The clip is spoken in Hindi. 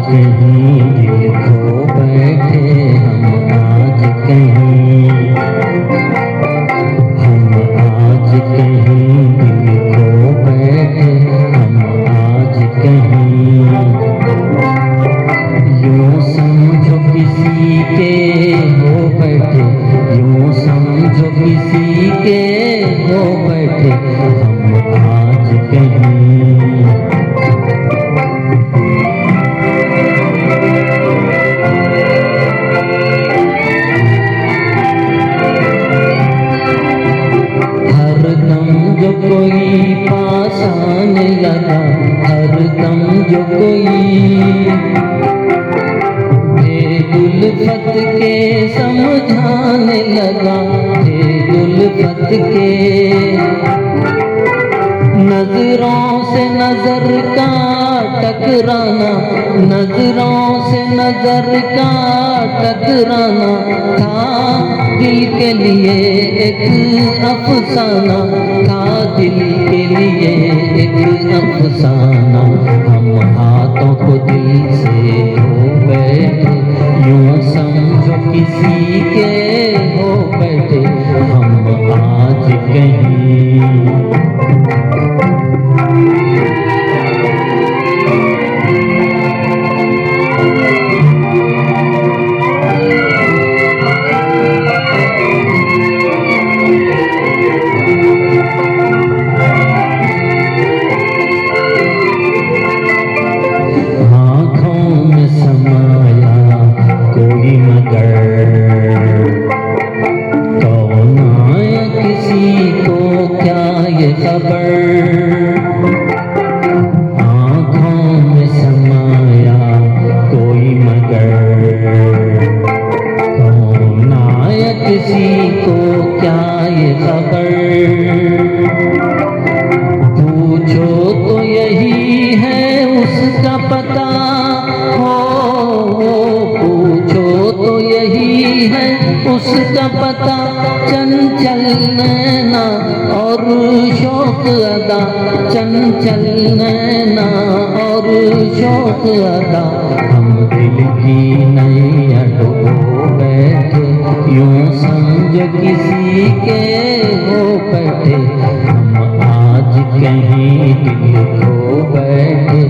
कहीं दिल खो बैठे हम आज कहीं, हम आज कहीं दिल खो बैठे हम आज कहीं। यूं समझो किसी के हो बैठे, यूं समझो किसी के हो बैठे हम आज कहीं। जो कोई पास आने लगा, हरदम जो कोई बेदुल्फत के समझाने लगा, बेदुल्फत के नजरों से नजर का टकराना, नजरों से नजर का टकराना था दिल के लिए एक अफसाना, था दिल के लिए एक अफसाना। हम हाथों को दिल से धो बैठे, यूं समझो किसी के हो बैठे हम आज कहीं। आँखों में समाया कोई मगर, कौन आया किसी को क्या ये खबर। पूछो तो यही है उसका पता हो, पूछो तो यही है उसका पता। चंचल नैना और शौक अदा, चंचल नैना और शौक अदा। हम दिल की नैया डुबो बैठे, यूं समझो किसी के हो बैठे हम आज कहीं दिल खो बैठे